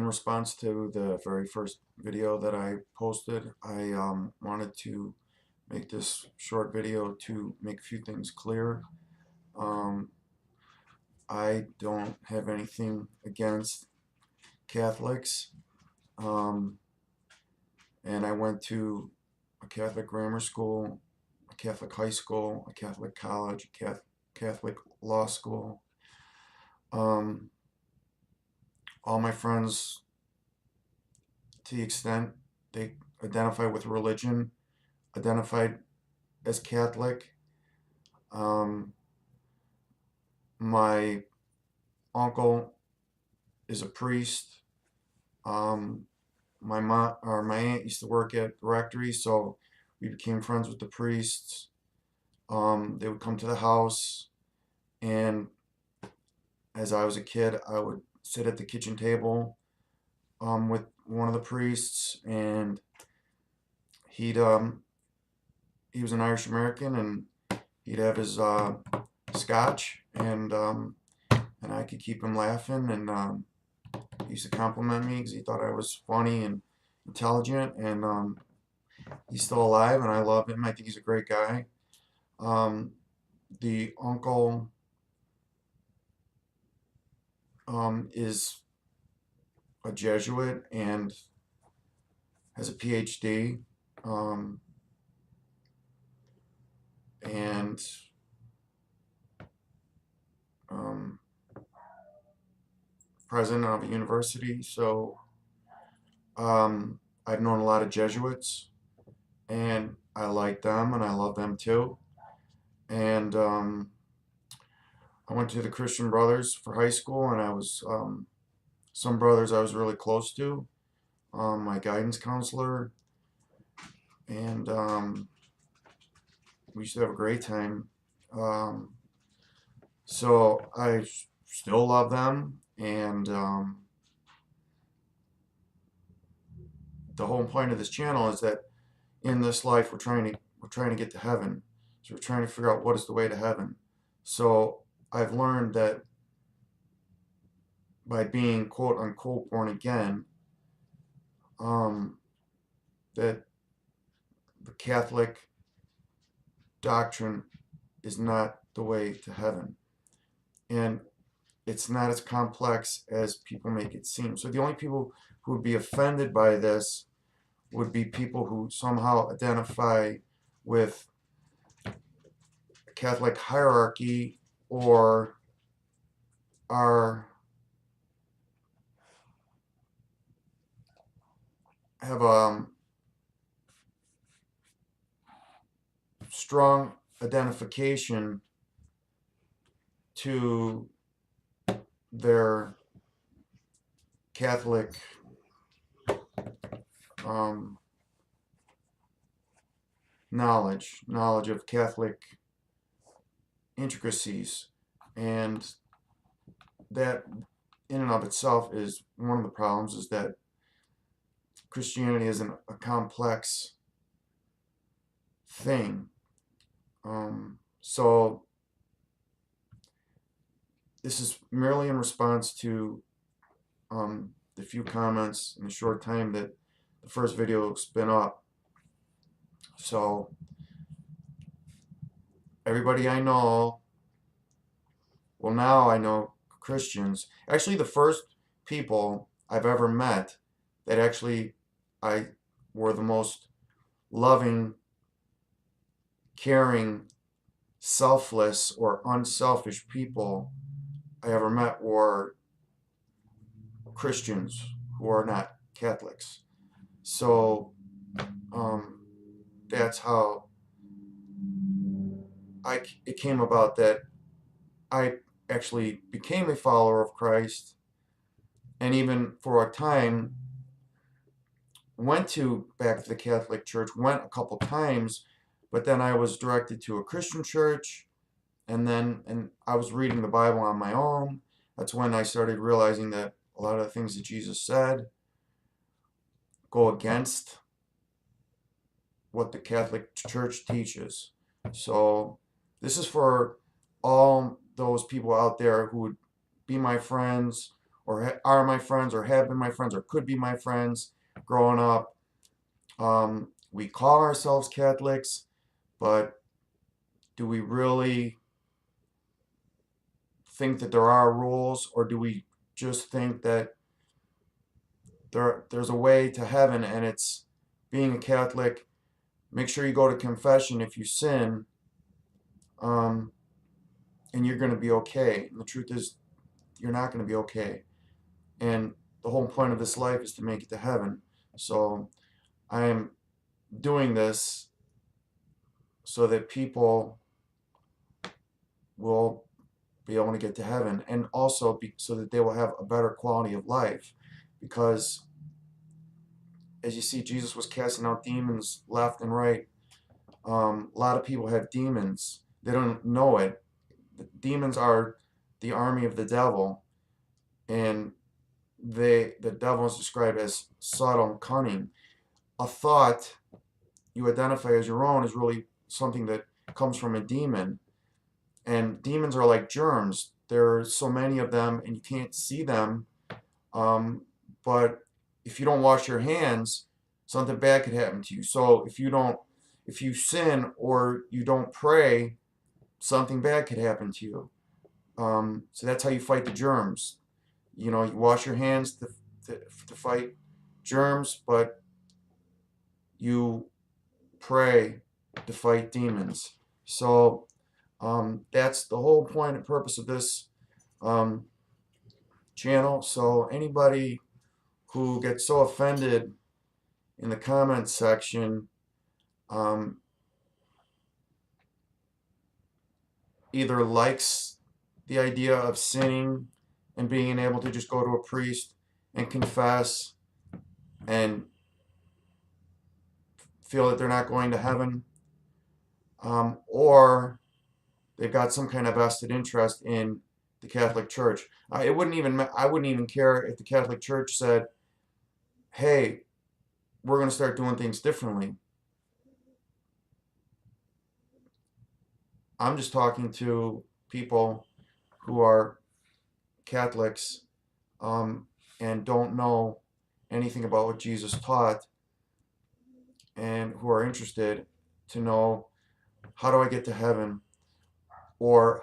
in response to the very first video that I posted, I wanted to make this short video to make a few things clear. Um, I don't have anything against Catholics, um, and I went to a Catholic grammar school, a Catholic high school, a Catholic college, a Catholic law school. All my friends, to the extent they identify with religion, identified as Catholic. My uncle is a priest. My mom or my aunt used to work at the rectory, so we became friends with the priests. They would come to the house, and as I was a kid, I would sit at the kitchen table with one of the priests, and he'd he was an Irish American, and he'd have his scotch, and I could keep him laughing, and he used to compliment me because he thought I was funny and intelligent, and he's still alive, and I love him. I think he's a great guy. The uncle is a Jesuit and has a PhD, and president of a university. So I've known a lot of Jesuits, and I like them, and I love them too. And I went to the Christian Brothers for high school, and I was some brothers I was really close to, my guidance counselor, and we used to have a great time. So I still love them, and the whole point of this channel is that in this life we're trying to get to heaven. So we're trying to figure out what is the way to heaven. So I've learned that by being quote unquote born again, that the Catholic doctrine is not the way to heaven. And it's not as complex as people make it seem. So the only people who would be offended by this would be people who somehow identify with Catholic hierarchy or have a strong identification to their Catholic knowledge of Catholic intricacies, and that in and of itself is one of the problems, is that Christianity isn't a complex thing. So this is merely in response to the few comments in the short time that the first video has been up. So everybody I know, well, now I know Christians. Actually, the first people I've ever met that actually I were the most loving, caring, selfless, or unselfish people I ever met were Christians who are not Catholics. So that's how it came about that I actually became a follower of Christ, and even for a time went back to the Catholic Church, went a couple times, but then I was directed to a Christian church, and I was reading the Bible on my own. That's when I started realizing that a lot of the things that Jesus said go against what the Catholic Church teaches. So this is for all those people out there who would be my friends or are my friends, or have been my friends, or could be my friends growing up. We call ourselves Catholics, but do we really think that there are rules, or do we just think that there's a way to heaven, and it's being a Catholic? Make sure you go to confession if you sin, um, and you're going to be okay. And the truth is, you're not going to be okay. And the whole point of this life is to make it to heaven. So I am doing this so that people will be able to get to heaven, and also so that they will have a better quality of life. Because as you see, Jesus was casting out demons left and right. A lot of people have demons. They don't know it. The demons are the army of the devil, and the devil is described as subtle and cunning. A thought you identify as your own is really something that comes from a demon. And demons are like germs. There are so many of them, and you can't see them. But if you don't wash your hands, something bad could happen to you. So if you sin or you don't pray, something bad could happen to you. So that's how you fight the germs. You know, you wash your hands to fight germs, but you pray to fight demons. So that's the whole point and purpose of this um, channel. So anybody who gets so offended in the comments section, um, either likes the idea of sinning and being able to just go to a priest and confess and feel that they're not going to heaven, or they've got some kind of vested interest in the Catholic Church. I wouldn't even care if the Catholic Church said, "Hey, we're going to start doing things differently." I'm just talking to people who are Catholics, and don't know anything about what Jesus taught, and who are interested to know, how do I get to heaven, or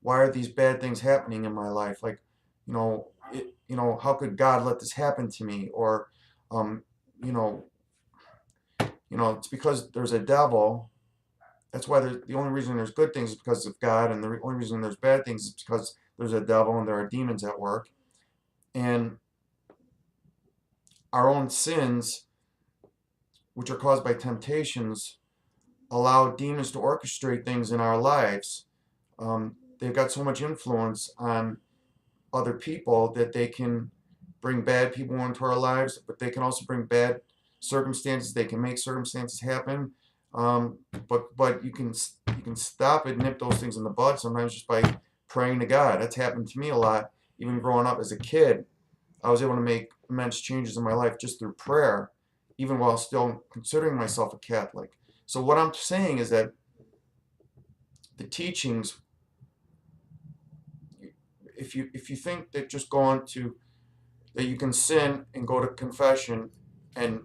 why are these bad things happening in my life? Like, how could God let this happen to me? Or, um, you know, it's because there's a devil. That's why the only reason there's good things is because of God, and the only reason there's bad things is because there's a devil and there are demons at work. And our own sins, which are caused by temptations, allow demons to orchestrate things in our lives. They've got so much influence on other people that they can bring bad people into our lives, but they can also bring bad circumstances. They can make circumstances happen. But you can stop it, nip those things in the bud sometimes just by praying to God. That's happened to me a lot. Even growing up as a kid, I was able to make immense changes in my life just through prayer, even while still considering myself a Catholic. So what I'm saying is that the teachings, if you think that just that you can sin and go to confession and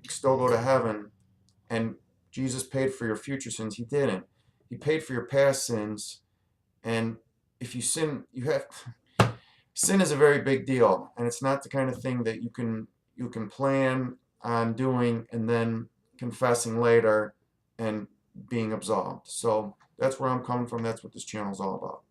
still go to heaven, and Jesus paid for your future sins, he didn't. He paid for your past sins, and if you sin, sin is a very big deal, and it's not the kind of thing that you can plan on doing and then confessing later and being absolved. So that's where I'm coming from. That's what this channel is all about.